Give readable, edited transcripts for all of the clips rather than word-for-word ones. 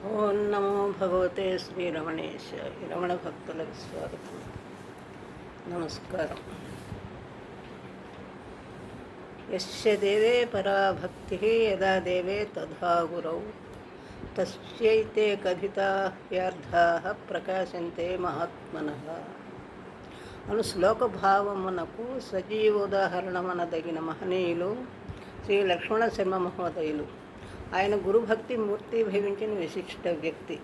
ఓం నమో భగవతే శ్రీరమణేశాయ. రమణ భక్తులకు స్వాగతం, నమస్కారం. యస్య దేవే పరాభక్తి యదా దేవే తథా గురౌ తస్యైతే కథితార్థాః ప్రకాశంతే మహాత్మనః అను శ్లోక భావమునకు సజీవోదాహరణమనదగిన మహనీయులు శ్రీ లక్ష్మణ శర్మ మహోదయులు. ఆయన గురుభక్తి మూర్తి భవించిన విశిష్ట వ్యక్తి.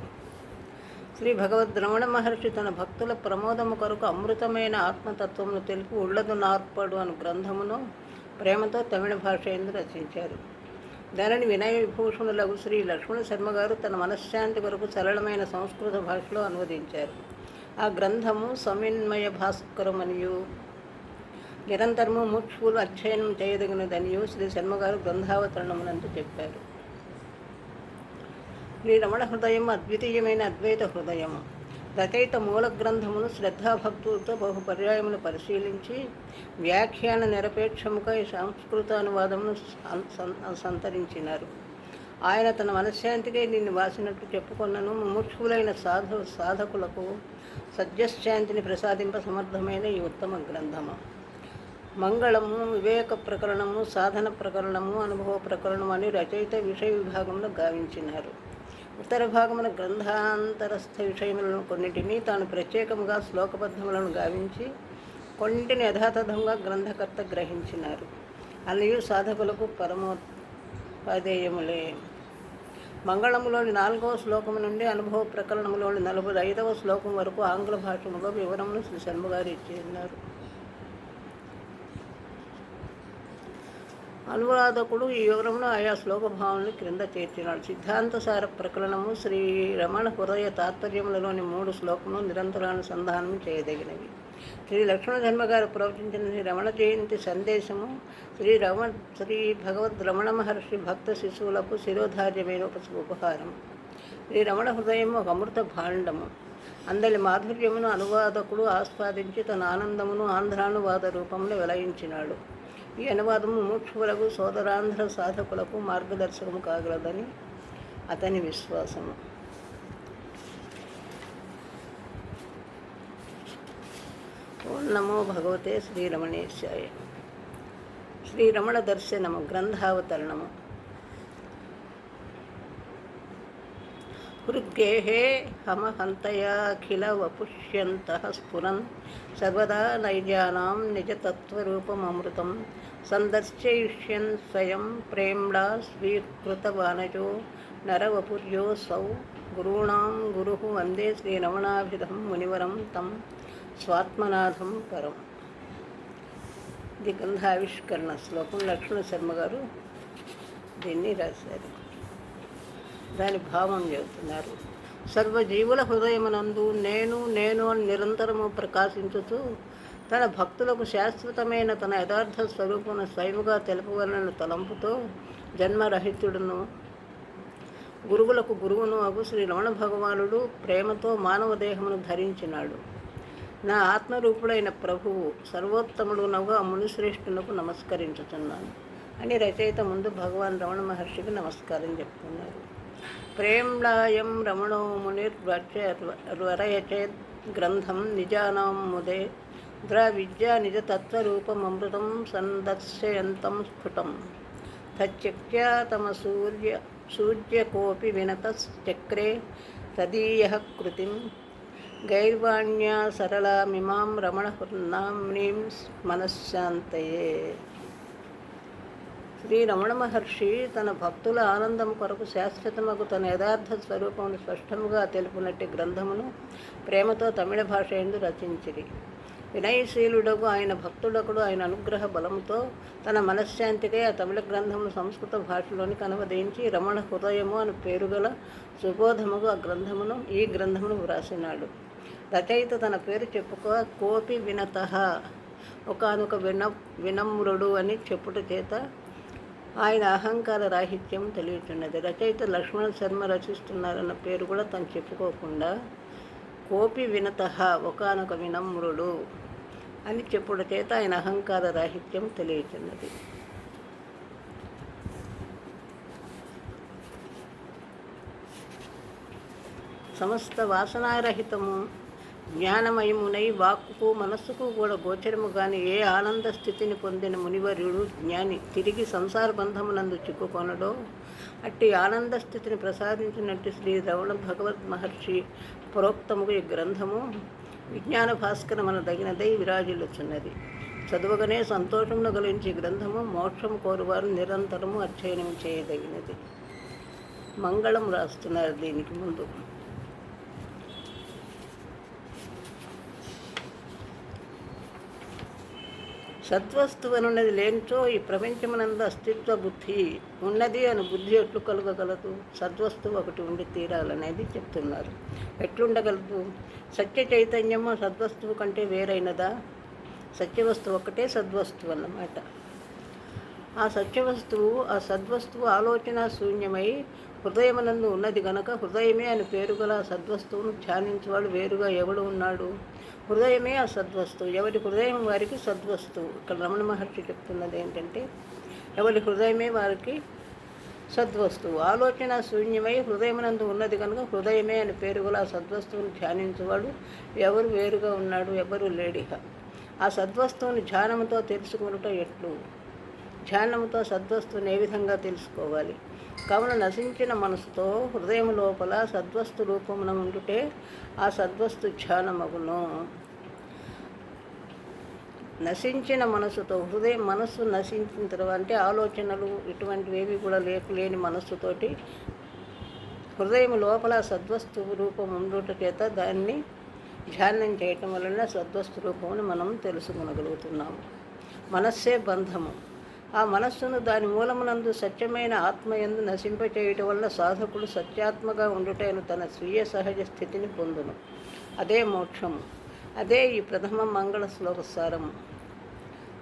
శ్రీ భగవద్ రమణ మహర్షి తన భక్తుల ప్రమోదము కొరకు అమృతమైన ఆత్మతత్వమును తెలుపు ఉళ్ళదు నార్పడు అను గ్రంథమును ప్రేమతో తమిళ భాష యందు రచించారు. దానిని వినయ విభూషణులకు శ్రీ లక్ష్మణ శర్మ గారు తన మనశ్శాంతి కొరకు సరళమైన సంస్కృత భాషలో అనువదించారు. ఆ గ్రంథము సమిన్మయ భాస్కరమనియు నిరంతరము ముఖ్యులు అధ్యయనం చేయదగినదనియు శ్రీ శర్మగారు గ్రంథావతరణమునందు చెప్పారు. శ్రీ రమణ హృదయం అద్వితీయమైన అద్వైత హృదయము. రచయిత మూల గ్రంథమును శ్రద్ధాభక్తులతో బహు పర్యాయములు పరిశీలించి వ్యాఖ్యాన నిరపేక్షముగా ఈ సంస్కృత అనువాదమును సంతరించినారు. ఆయన తన మనశ్శాంతికై దీన్ని వాసినట్టు చెప్పుకొన్నను ముముక్షులైన సాధకులకు సద్యశాంతిని ప్రసాదింప సమర్థమైన ఈ ఉత్తమ గ్రంథము. మంగళము, వివేక ప్రకరణము, సాధన ప్రకరణము, అనుభవ ప్రకరణము అని రచయిత విషయ విభాగంలో గావించినారు. ఉత్తర భాగమున గ్రంథాంతరస్థ విషయములను కొన్నిటిని తాను ప్రత్యేకముగా శ్లోకబద్ధములను గావించి కొన్నింటిని యథాతథంగా గ్రంథకర్త గ్రహించినారు. అన్నయు సాధకులకు పరమోపాదేయములే. మంగళములోని 4వ శ్లోకము నుండి అనుభవ ప్రకరణములోని 45వ శ్లోకం వరకు ఆంగ్ల భాషలో వివరమును శ్రీ శర్మగారు ఇచ్చిన్నారు. అనువాదకుడు ఈ వివరమును ఆయా శ్లోక భావనలు క్రింద చేర్చినాడు. సిద్ధాంతసార ప్రకరణము శ్రీ రమణ హృదయ తాత్పర్యములలోని 3 శ్లోకములు నిరంతరానుసంధానం చేయదగినవి. శ్రీ లక్ష్మణ శర్మ గారు ప్రవచించిన శ్రీ రమణ జయంతి సందేశము శ్రీ భగవద్ రమణ మహర్షి భక్త శిశువులకు శిరోధార్యమైన ఉపహారం. శ్రీ రమణ హృదయము ఒక అమృత భాండము. అందరి మాధుర్యమును అనువాదకుడు ఆస్వాదించి తన ఆనందమును ఆంధ్రానువాద రూపంలో వెలయించినాడు. ఈ అనువాదము ముముక్షువులకు సోదరాంధ్ర సాధకులకు మార్గదర్శకము కాగలదని అతని విశ్వాసము. ఓం నమో భగవతే శ్రీరమణేశాయ. శ్రీరమణ దర్శనము గ్రంథావతరణము. హృద్గేహ హమహంతయాఖిల వపుష్యంతః స్ఫురన్ సర్వదా నైజానాం నిజతత్వరూపమమృతం సందర్శయిష్యన్ స్వయం ప్రేమ్ణా స్వీకృతవానజో నరవపుర్యోసౌ గురూణాం గురుః వందే శ్రీరమణాభిధం మునివరం తం స్వాత్మనాథం పరం. ఇది గ్రంథావిష్కరణ శ్లోకం. లక్ష్మణ శర్మ గారు దీన్ని రాశారు. దాని భావం చెబుతున్నారు. సర్వజీవుల హృదయమునందు నేను నేను అని నిరంతరము ప్రకాశించుతూ తన భక్తులకు శాశ్వతమైన తన యథార్థ స్వరూపమును స్వయముగా తెలుపవలన తలంపుతో జన్మరహితుడును గురువులకు గురువును అగు శ్రీ రమణ భగవానుడు ప్రేమతో మానవ దేహమును ధరించినాడు. నా ఆత్మరూపుడైన ప్రభువు సర్వోత్తముడు నవ్వు మునిశ్రేష్ఠునకు నమస్కరించుతున్నాను అని రచయిత ముందు భగవాన్ రమణ మహర్షికి నమస్కారం చెప్తున్నారు. ప్రేమ్లాయం రమణో మునిర్వరయచేద్ గ్రంథం నిజానాం ముదే ద్రవిద్యా నిజతత్వరూపమమృతం సందర్శయంతం స్ఫుటం తత్యక్త్యా తమ సూర్యకోపి వినతశ్చక్రే తదీయః కృతిం గైర్వాణ్యా సరళామిమాం రమణనామ్నీం మనశ్శాంతయే. శ్రీ రమణ మహర్షి తన భక్తుల ఆనందం కొరకు శాశ్వతమగు తన యథార్థ స్వరూపమును స్పష్టముగా తెలుపునట్టి గ్రంథమును ప్రేమతో తమిళ భాష యందు రచించిరి. వినయశీలుడగు ఆయన భక్తుడకుడు ఆయన అనుగ్రహ బలముతో తన మనశ్శాంతికై ఆ తమిళ గ్రంథమును సంస్కృత భాషలోనికి అనువదించి రమణ హృదయము అని పేరుగల సుబోధముగు ఈ గ్రంథమును వ్రాసినాడు. రచయిత తన పేరు చెప్పుకో కోపి వినతః ఒకానొక వినమ్రుడు అని చెప్పుట చేత ఆయన అహంకార రాహిత్యం తెలియచున్నది. రచయిత లక్ష్మణ శర్మ రచిస్తున్నారన్న పేరు కూడా తను చెప్పుకోకుండా కోపి వినతః ఒకానొక వినమ్రుడు అని చెప్పుట చేత ఆయన అహంకార రాహిత్యం తెలియచున్నది. సమస్త వాసనారహితము జ్ఞానమయమునై వాక్కుకు మనస్సుకు కూడా గోచరము కాని ఏ ఆనంద స్థితిని పొందిన మునివర్యుడు జ్ఞాని తిరిగి సంసార బంధమునందు చిక్కుకొనడో అట్టి ఆనంద స్థితిని ప్రసాదించినట్టు శ్రీ రమణ భగవద్ మహర్షి ప్రోక్తముగు ఈ గ్రంథము విజ్ఞాన భాస్కరమన దగినదై విరాజిల్లుచున్నది. చదువగానే సంతోషమును కలిగించే గ్రంథము మోక్షము కోరువారు నిరంతరము అధ్యయనం చేయదగినది. మంగళం రాస్తున్నారు దీనికి ముందు. సద్వస్తువు అనున్నది లేనిచో ఈ ప్రపంచమునందు అస్తిత్వ బుద్ధి ఉన్నది అని బుద్ధి ఎట్లు కలగగలదు? సద్వస్తువు ఒకటి ఉండి తీరాలనేది చెప్తున్నారు. ఎట్లుండగలదు? సత్య చైతన్యము సద్వస్తువు కంటే వేరైనదా? సత్యవస్తువు ఒక్కటే సద్వస్తువు అన్నమాట. ఆ సద్వస్తువు ఆలోచన శూన్యమై హృదయమునందు ఉన్నది గనక హృదయమే అని పేరు గల సద్వస్తువును ధ్యానించేవాడు వేరుగా ఎవడు ఉన్నాడు? హృదయమే ఆ సద్వస్తువు. ఎవరి హృదయం వారికి సద్వస్తువు. ఇక్కడ రమణ మహర్షి చెప్తున్నది ఏంటంటే ఎవరి హృదయమే వారికి సద్వస్తువు. ఆలోచన శూన్యమై హృదయమునందు ఉన్నది కనుక హృదయమే అని పేరు గల ఆ సద్వస్తువును ధ్యానించేవాడు ఎవరు వేరుగా ఉన్నాడు? ఎవరు లేడిహ. ఆ సద్వస్తువుని ధ్యానముతో తెలుసుకున్నట ఎట్లు? ధ్యానముతో సద్వస్తువుని ఏ విధంగా తెలుసుకోవాలి? కావున నశించిన మనసుతో హృదయం లోపల సద్వస్తు రూపమున ఉండుటే ఆ సద్వస్తు ధ్యానమగును. నశించిన మనసుతో మనస్సు నశించిన తర్వాత అంటే ఆలోచనలు ఇటువంటివేవి కూడా లేని మనస్సుతోటి హృదయం లోపల సద్వస్తు రూపం ఉండుట చేత దాన్ని ధ్యానం చేయటం వలన సద్వస్తు రూపమును మనం తెలుసుకొనగలుగుతున్నాము. మనస్సే బంధము. ఆ మనస్సును దాని మూలమునందు సత్యమైన ఆత్మయందు నశింపచేయటం వలన సాధకుడు సత్యాత్మగా ఉండుటను తన స్వీయ సహజ స్థితిని పొందును. అదే మోక్షము. అదే ఈ ప్రథమ మంగళ శ్లోక సారము.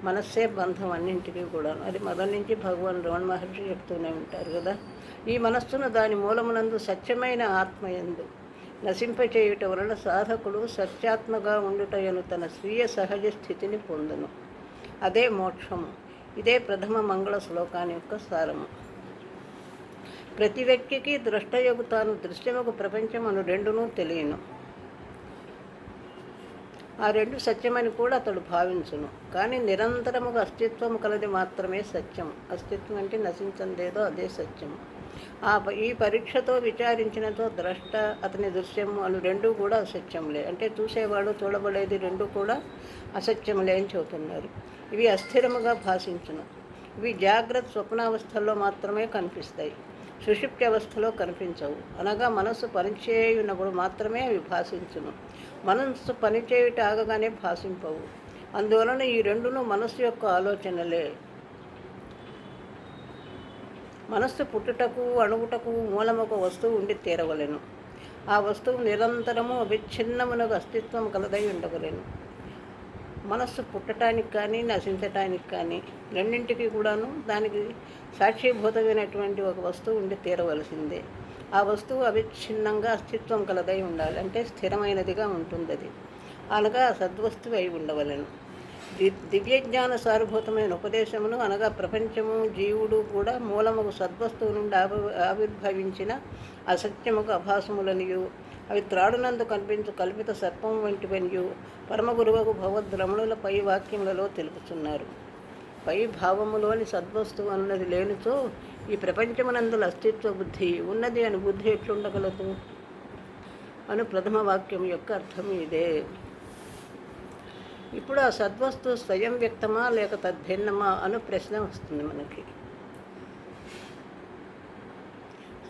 మనస్సే బంధం అన్నింటికీ కూడా. అది మొదటి నుంచి భగవాన్ రమణ మహర్షి చెప్తూనే ఉంటారు కదా. ఈ మనస్సును దాని మూలమునందు సత్యమైన ఆత్మయందు నశింపచేయుట వలన సాధకుడు సత్యాత్మగా ఉండుటను తన స్వీయ సహజ స్థితిని పొందును. అదే మోక్షము. ఇదే ప్రథమ మంగళ శ్లోకాన్ని యొక్క సారము. ప్రతి వ్యక్తికి దృష్టయోగు తాను దృశ్యముకు ప్రపంచమును రెండునూ తెలియను. ఆ రెండు సత్యమని కూడా అతడు భావించును. కానీ నిరంతరముగా అస్తిత్వము కలది మాత్రమే సత్యం. అస్తిత్వం అంటే నశించందేదో అదే సత్యము. ఈ పరీక్షతో విచారించినతో ద్రష్ట అతని దృశ్యము అను రెండూ కూడా అసత్యములే. అంటే చూసేవాడు చూడబడేది రెండూ కూడా అసత్యములే అని చెబుతున్నారు. ఇవి అస్థిరముగా భాషించును. ఇవి జాగ్రత్త స్వప్నావస్థల్లో మాత్రమే కనిపిస్తాయి. సుషుప్తి అవస్థలో కనిపించవు. అనగా మనస్సు పనిచేయునప్పుడు మాత్రమే అవి భాషించును. మనస్సు పనిచేయుట ఆగగానే భాషింపవు. అందువలన ఈ రెండును మనస్సు యొక్క ఆలోచనలే. మనస్సు పుట్టుటకు అణుగుటకు మూలమొక వస్తువు ఉండి తీరవలెను. ఆ వస్తువు నిరంతరము అవిచ్ఛిన్నమునకు అస్తిత్వం కలదై ఉండవలెను. మనస్సు పుట్టడానికి కానీ నశించటానికి కానీ రెండింటికి కూడాను దానికి సాక్షిభూతమైనటువంటి ఒక వస్తువు ఉండి తీరవలసిందే. ఆ వస్తువు అవిచ్ఛిన్నంగా అస్తిత్వం కలదై ఉండాలి. అంటే స్థిరమైనదిగా ఉంటుంది. అది అనగా సద్వస్తువు అయి ఉండవలెను. దివ్యజ్ఞాన సారభూతమైన ఉపదేశమును అనగా ప్రపంచము జీవుడు కూడా మూలముకు సద్వస్తువు నుండి ఆవిర్భవించిన అసత్యముకు అభాసములనియు అవి త్రాడునందు కల్పించు కల్పిత సర్పం వంటివనియు పరమగురువుకు భగవద్రమణుల పై వాక్యములలో తెలుపుతున్నారు. పై భావములోని సద్వస్తువు అన్నది లేనిచో ఈ ప్రపంచమునందుల అస్తిత్వ బుద్ధి ఉన్నది అని బుద్ధి ఎట్లుండగలదు అను ప్రథమ వాక్యం యొక్క అర్థం ఇదే. ఇప్పుడు ఆ సద్వస్తువు స్వయం వ్యక్తమా లేక తద్భిన్నమా అను ప్రశ్న వస్తుంది మనకి.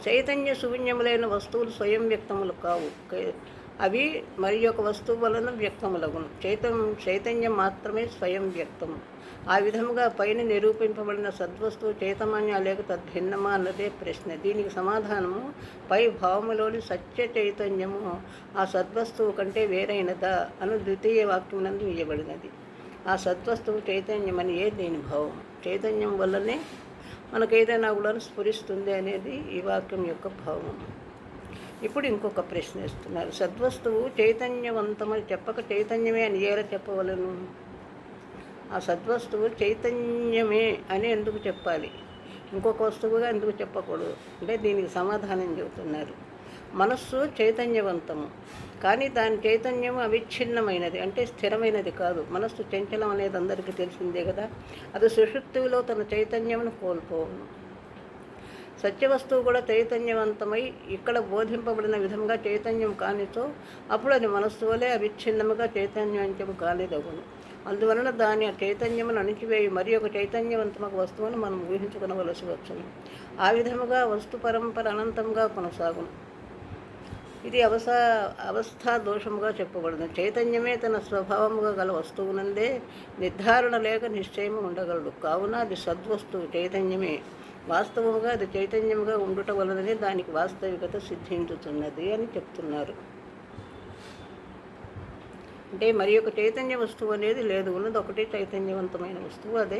చైతన్య శూన్యములైన వస్తువులు స్వయం వ్యక్తములు కావు. అవి మరి ఒక వస్తువు వలన వ్యక్తములగును. చైతన్యం మాత్రమే స్వయం వ్యక్తము. ఆ విధముగా పైన నిరూపింపబడిన సద్వస్తువు చైతన్య లేక తద్భిన్నమా అన్నదే ప్రశ్న. దీనికి సమాధానము పై భావములోని సత్య చైతన్యము ఆ సద్వస్తువు కంటే వేరైనదా అను ద్వితీయ వాక్యమునందు ఇయ్యబడినది. ఆ సద్వస్తువు చైతన్యమని దీని భావం. చైతన్యం వల్లనే మనకేదైనా కూడా స్ఫురిస్తుంది అనేది ఈ వాక్యం యొక్క భావం. ఇప్పుడు ఇంకొక ప్రశ్న ఇస్తున్నారు. సద్వస్తువు చైతన్యవంతమని చెప్పక చైతన్యమే అని ఎలా చెప్పవలను? ఆ సద్వస్తువు చైతన్యమే అని ఎందుకు చెప్పాలి? ఇంకొక వస్తువుగా ఎందుకు చెప్పకూడదు అంటే దీనికి సమాధానం చెబుతున్నారు. మనస్సు చైతన్యవంతము, కానీ దాని చైతన్యం అవిచ్ఛిన్నమైనది, అంటే స్థిరమైనది కాదు. మనస్సు చంచలం అనేది అందరికీ తెలిసిందే కదా. అది సుషుప్తిలో తన చైతన్యమును కోల్పోవును. సత్యవస్తువు కూడా చైతన్యవంతమై ఇక్కడ బోధింపబడిన విధంగా చైతన్యం కానిచో అప్పుడు అది మనస్సు వలె అవిచ్ఛిన్నముగా చైతన్యవంతము కాలేదగును. అందువలన దాని చైతన్యమును అణిచివేయి మరి ఒక చైతన్యవంతమకు వస్తువును మనం ఊహించుకునవలసి వచ్చును. ఆ విధముగా వస్తు పరంపర అనంతంగా కొనసాగును. ఇది అవస్థా దోషముగా చెప్పబడింది. చైతన్యమే తన స్వభావముగా గల వస్తువునందే నిర్ధారణ లేక నిశ్చయము ఉండగలడు. కావున అది సద్వస్తువు చైతన్యమే. వాస్తవముగా అది చైతన్యముగా ఉండుట వలననే దానికి వాస్తవికత సిద్ధించుతున్నది అని చెప్తున్నారు. అంటే మరి ఒక చైతన్య వస్తువు అనేది లేదు, ఉన్నది ఒకటే చైతన్యవంతమైన వస్తువు, అదే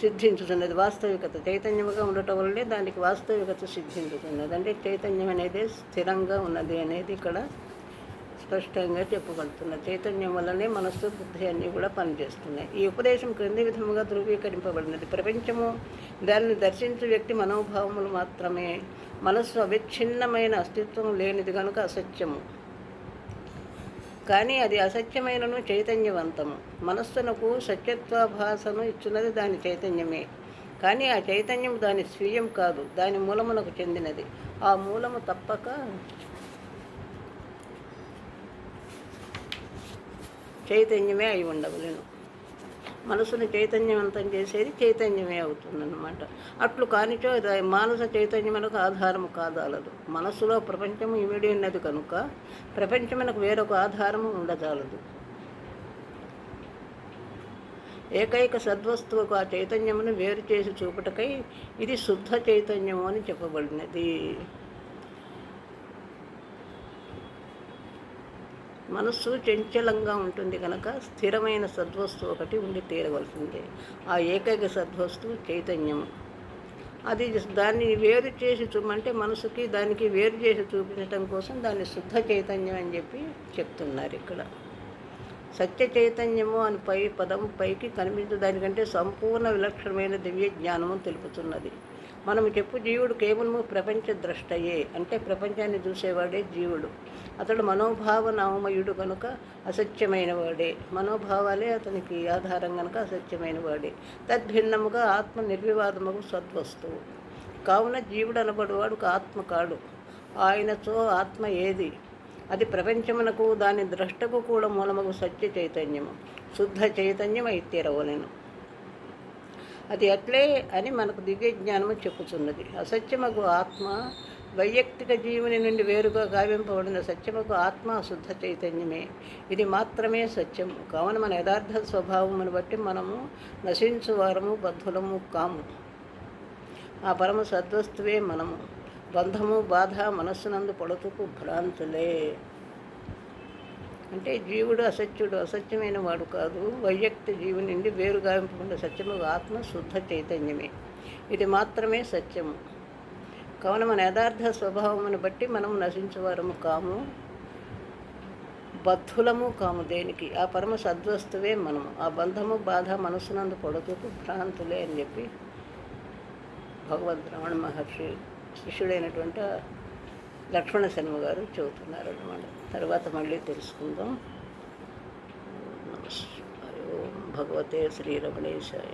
సిద్ధించుతున్నది. వాస్తవికత చైతన్యముగా ఉండటం వల్లనే దానికి వాస్తవికత సిద్ధించుతున్నది. అంటే చైతన్యం అనేది స్థిరంగా ఉన్నది అనేది ఇక్కడ స్పష్టంగా చెప్పగలుగుతున్నది. చైతన్యం వల్లనే మనస్సు బుద్ధి అన్నీ కూడా పనిచేస్తున్నాయి. ఈ ఉపదేశం క్రింది విధముగా ధృవీకరింపబడినది. ప్రపంచము దానిని దర్శించే వ్యక్తి మనోభావములు మాత్రమే. మనస్సు అవిచ్ఛిన్నమైన అస్తిత్వం లేనిది కనుక అసత్యము, కానీ అది అసత్యమైనను చైతన్యవంతము. మనస్సునకు సత్యత్వాభాసను ఇచ్చున్నది దాని చైతన్యమే, కానీ ఆ చైతన్యం దాని స్వీయం కాదు, దాని మూలమునకు చెందినది. ఆ మూలము తప్పక చైతన్యమే అయి ఉండవలేను. మనసును చైతన్యవంతం చేసేది చైతన్యమే అవుతుందన్నమాట. అట్లు కానిచో మానస చైతన్యమునకు ఆధారము కాదాలదు. మనస్సులో ప్రపంచము ఇమిడి ఉన్నది కనుక ప్రపంచమునకు వేరొక ఆధారము ఉండజాలదు. ఏకైక సద్వస్తువుకు ఆ చైతన్యమును వేరు చేసి చూపుటకై ఇది శుద్ధ చైతన్యము అని చెప్పబడినది. మనస్సు చంచలంగా ఉంటుంది కనుక స్థిరమైన సద్వస్తువు ఒకటి ఉండి తీరవలసిందే. ఆ ఏకైక సద్వస్తువు చైతన్యము. అది దాన్ని వేరు చేసి చూపమంటే మనసుకి దానికి వేరు చేసి చూపించడం కోసం దాన్ని శుద్ధ చైతన్యం అని చెప్పి చెప్తున్నారు ఇక్కడ. సత్య చైతన్యము అని పదం పైకి కనిపించే దానికంటే సంపూర్ణ విలక్షణమైన దివ్య జ్ఞానము తెలుపుతున్నది. మనము చెప్పు జీవుడు కేవలము ప్రపంచ ద్రష్టయే, అంటే ప్రపంచాన్ని చూసేవాడే జీవుడు. అతడు మనోభావనామయుడు కనుక అసత్యమైన వాడే. మనోభావాలే అతనికి ఆధారం కనుక అసత్యమైన వాడే. తద్భిన్నముగా ఆత్మ నిర్వివాదముకు సద్వస్తువు. కావున జీవుడు అనబడువాడు ఆత్మ కాడు. ఆయనతో ఆత్మ ఏది? అది ప్రపంచమునకు దాని ద్రష్టకు కూడా మూలముగు సత్య చైతన్యము, శుద్ధ చైతన్యం అయి తీరవలెను. అది అట్లే అని మనకు దివ్య జ్ఞానము చెప్పుతున్నది. అసత్యమగు ఆత్మ వైయక్తిక జీవుని నుండి వేరుగా గావింపబడిన సత్యముకు ఆత్మ శుద్ధ చైతన్యమే. ఇది మాత్రమే సత్యము. కావున మన యథార్థ స్వభావమును బట్టి మనము నశించువారము బద్ధులము కాము. ఆ పరమ సద్వస్తువే మనము. బంధము బాధ మనస్సునందు పడుతుకు భ్రాంతులే. అంటే జీవుడు అసత్యుడు, అసత్యమైన వాడు కాదు. వైయక్తి జీవుని నుండి వేరు గావింపబడిన సత్యము ఆత్మ శుద్ధ చైతన్యమే. ఇది మాత్రమే సత్యము. కావున మన యథార్థ స్వభావమును బట్టి మనము నశించువారము కాము, బద్ధులము కాము దేనికి. ఆ పరమ సద్వస్తువే మనము. ఆ బంధము బాధ మనస్సునందు పడుతుకు భ్రాంతులే అని చెప్పి భగవద్ రమణ మహర్షి శిష్యుడైనటువంటి లక్ష్మణ శర్మ గారు చెబుతున్నారు అన్నమాట. తర్వాత మళ్ళీ తెలుసుకుందాం. నమస్తే. భగవతే శ్రీ రమణేశాయ.